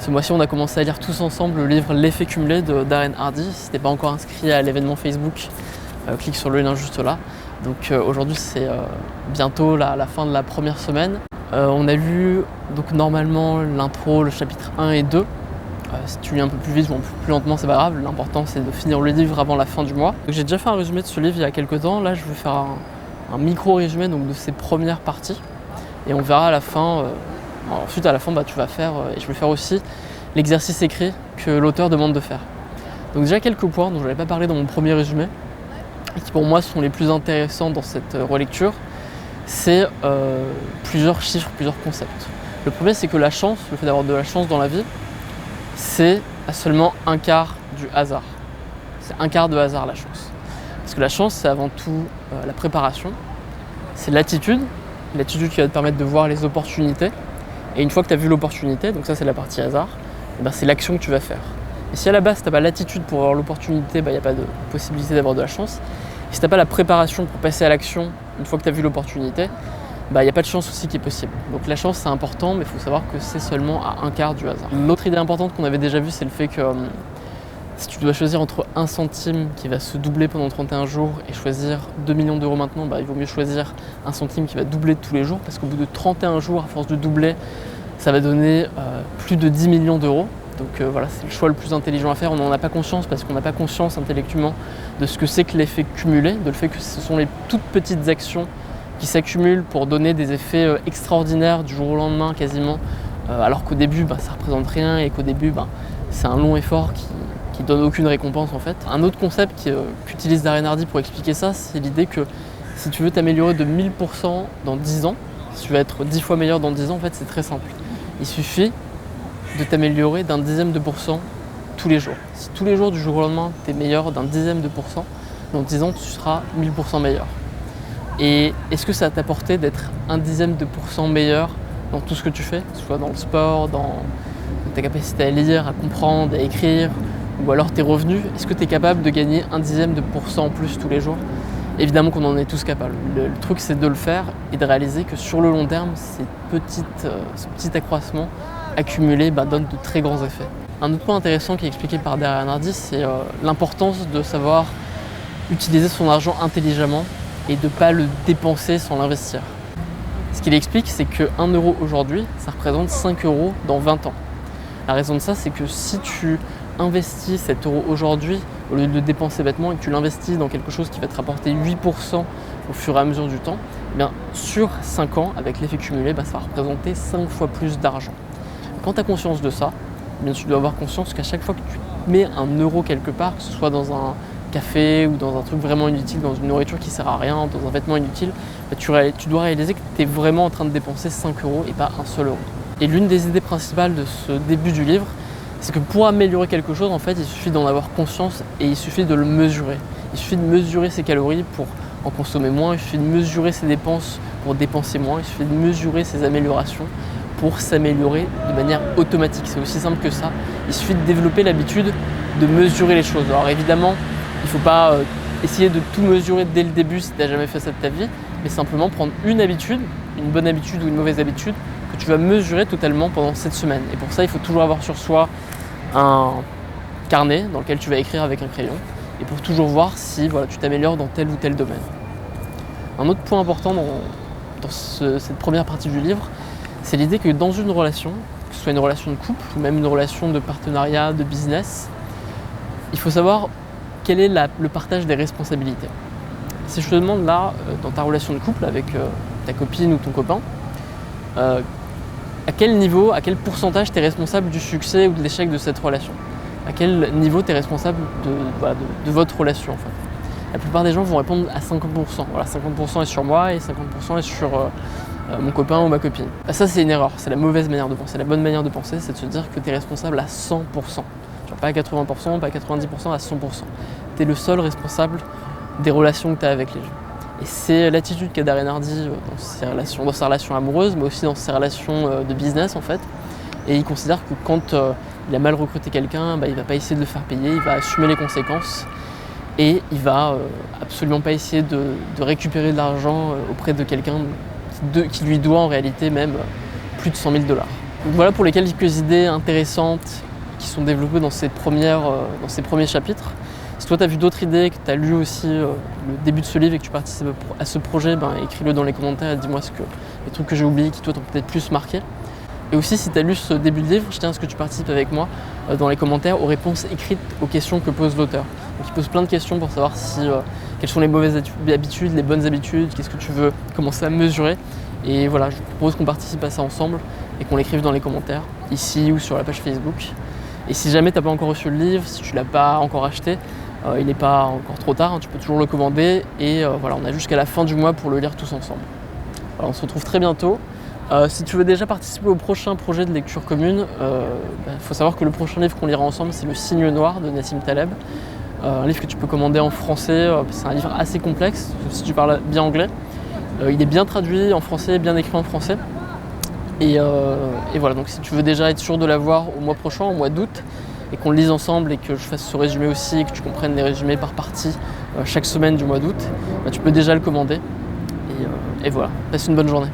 Ce mois-ci, on a commencé à lire tous ensemble le livre L'effet cumulé de Darren Hardy. Si t'es pas encore inscrit à l'événement Facebook, clique sur le lien juste là. Donc aujourd'hui, c'est bientôt la fin de la première semaine. On a lu donc normalement l'intro, le chapitre 1 et 2. Si tu lis un peu plus vite ou un peu plus lentement, c'est pas grave. L'important, c'est de finir le livre avant la fin du mois. J'ai déjà fait un résumé de ce livre il y a quelques temps. Là, je vais faire un micro-résumé donc, de ses premières parties. Et on verra à la fin. Ensuite, à la fin, tu vas faire, et je vais faire aussi l'exercice écrit que l'auteur demande de faire. Donc déjà quelques points dont je n'avais pas parlé dans mon premier résumé, et qui pour moi sont les plus intéressants dans cette relecture, c'est plusieurs chiffres, plusieurs concepts. Le premier, c'est que la chance, le fait d'avoir de la chance dans la vie, c'est à seulement un quart du hasard. C'est un quart de hasard la chance. Parce que la chance, c'est avant tout la préparation, c'est l'attitude qui va te permettre de voir les opportunités. Et une fois que tu as vu l'opportunité, donc ça c'est la partie hasard, c'est l'action que tu vas faire. Et si à la base tu n'as pas l'attitude pour avoir l'opportunité, il n'y a pas de possibilité d'avoir de la chance. Et si tu n'as pas la préparation pour passer à l'action une fois que tu as vu l'opportunité, il n'y a pas de chance aussi qui est possible. Donc la chance c'est important, mais il faut savoir que c'est seulement à un quart du hasard. L'autre idée importante qu'on avait déjà vue, c'est le fait que si tu dois choisir entre 1 centime qui va se doubler pendant 31 jours et choisir 2 millions d'euros maintenant, il vaut mieux choisir 1 centime qui va doubler tous les jours parce qu'au bout de 31 jours, à force de doubler, ça va donner plus de 10 millions d'euros. Donc voilà, c'est le choix le plus intelligent à faire. On n'en a pas conscience parce qu'on n'a pas conscience intellectuellement de ce que c'est que l'effet cumulé, de le fait que ce sont les toutes petites actions qui s'accumulent pour donner des effets extraordinaires du jour au lendemain quasiment, alors qu'au début ça représente rien et qu'au début c'est un long effort qui donne aucune récompense en fait. Un autre concept qu'utilise Darren Hardy pour expliquer ça, c'est l'idée que si tu veux t'améliorer de 1000% dans 10 ans, si tu veux être 10 fois meilleur dans 10 ans, en fait c'est très simple. Il suffit de t'améliorer d'un dixième de pourcent tous les jours. Si tous les jours du jour au lendemain tu es meilleur d'un dixième de pourcent, dans 10 ans tu seras 1000% meilleur. Et est-ce que ça va t'apporter d'être un dixième de pourcent meilleur dans tout ce que tu fais, que ce soit dans le sport, dans ta capacité à lire, à comprendre, à écrire, ou alors tes revenus, est-ce que tu es capable de gagner un dixième de pourcent en plus tous les jours? Évidemment qu'on en est tous capables. Le truc, c'est de le faire et de réaliser que sur le long terme, ce petit accroissement accumulé donne de très grands effets. Un autre point intéressant qui est expliqué par Darren Hardy, c'est l'importance de savoir utiliser son argent intelligemment et de ne pas le dépenser sans l'investir. Ce qu'il explique, c'est que 1 euro aujourd'hui, ça représente 5 euros dans 20 ans. La raison de ça, c'est que si tu investis cet euro aujourd'hui, au lieu de le dépenser bêtement, et que tu l'investis dans quelque chose qui va te rapporter 8% au fur et à mesure du temps, sur 5 ans, avec l'effet cumulé, ça va représenter 5 fois plus d'argent. Quand tu as conscience de ça, tu dois avoir conscience qu'à chaque fois que tu mets 1 euro quelque part, que ce soit dans un café ou dans un truc vraiment inutile, dans une nourriture qui sert à rien, dans un vêtement inutile, tu dois réaliser que tu es vraiment en train de dépenser 5 euros et pas un seul euro. Et l'une des idées principales de ce début du livre, c'est que pour améliorer quelque chose, en fait, il suffit d'en avoir conscience et il suffit de le mesurer. Il suffit de mesurer ses calories pour en consommer moins, il suffit de mesurer ses dépenses pour dépenser moins, il suffit de mesurer ses améliorations pour s'améliorer de manière automatique. C'est aussi simple que ça. Il suffit de développer l'habitude de mesurer les choses. Alors évidemment, il ne faut pas essayer de tout mesurer dès le début si tu n'as jamais fait ça de ta vie, mais simplement prendre une habitude, une bonne habitude ou une mauvaise habitude, que tu vas mesurer totalement pendant cette semaine. Et pour ça, il faut toujours avoir sur soi un carnet dans lequel tu vas écrire avec un crayon et pour toujours voir si tu t'améliores dans tel ou tel domaine. Un autre point important dans cette première partie du livre, c'est l'idée que dans une relation, que ce soit une relation de couple ou même une relation de partenariat, de business, il faut savoir quel est le partage des responsabilités. Si je te demande là, dans ta relation de couple avec ta copine ou ton copain, à quel niveau, à quel pourcentage tu es responsable du succès ou de l'échec de cette relation? À quel niveau tu es responsable de votre relation en fait? La plupart des gens vont répondre à 50%. Voilà, 50% est sur moi et 50% est sur mon copain ou ma copine. Ça c'est une erreur, c'est la mauvaise manière de penser. La bonne manière de penser, c'est de se dire que tu es responsable à 100%. Pas à 80%, pas à 90%, à 100%. Tu es le seul responsable des relations que tu as avec les gens. Et c'est l'attitude qu'a Darren Hardy dans sa relation amoureuse, mais aussi dans ses relations de business en fait. Et il considère que quand il a mal recruté quelqu'un, il ne va pas essayer de le faire payer, il va assumer les conséquences et il va absolument pas essayer de récupérer de l'argent auprès de quelqu'un qui lui doit en réalité même plus de 100 000 $. Donc voilà pour les quelques idées intéressantes qui sont développées dans ces premiers chapitres. Si toi tu as vu d'autres idées, que tu as lu aussi le début de ce livre et que tu participes à ce projet, écris-le dans les commentaires et dis-moi les trucs que j'ai oubliés qui toi t'ont peut-être plus marqué. Et aussi si tu as lu ce début de livre, je tiens à ce que tu participes avec moi dans les commentaires aux réponses écrites aux questions que pose l'auteur. Donc il pose plein de questions pour savoir quelles sont les mauvaises habitudes, les bonnes habitudes, qu'est-ce que tu veux commencer à mesurer. Et voilà, je propose qu'on participe à ça ensemble et qu'on l'écrive dans les commentaires, ici ou sur la page Facebook. Et si jamais tu n'as pas encore reçu le livre, si tu ne l'as pas encore acheté, il n'est pas encore trop tard, tu peux toujours le commander. Et voilà, on a jusqu'à la fin du mois pour le lire tous ensemble. Alors, on se retrouve très bientôt. Si tu veux déjà participer au prochain projet de lecture commune, faut savoir que le prochain livre qu'on lira ensemble, c'est Le Cygne Noir de Nassim Taleb. Un livre que tu peux commander en français, c'est un livre assez complexe, sauf si tu parles bien anglais. Il est bien traduit en français, bien écrit en français. Et voilà, donc si tu veux déjà être sûr de l'avoir au mois prochain, au mois d'août, et qu'on le lise ensemble et que je fasse ce résumé aussi, et que tu comprennes les résumés par partie chaque semaine du mois d'août, tu peux déjà le commander. Et voilà, passe une bonne journée.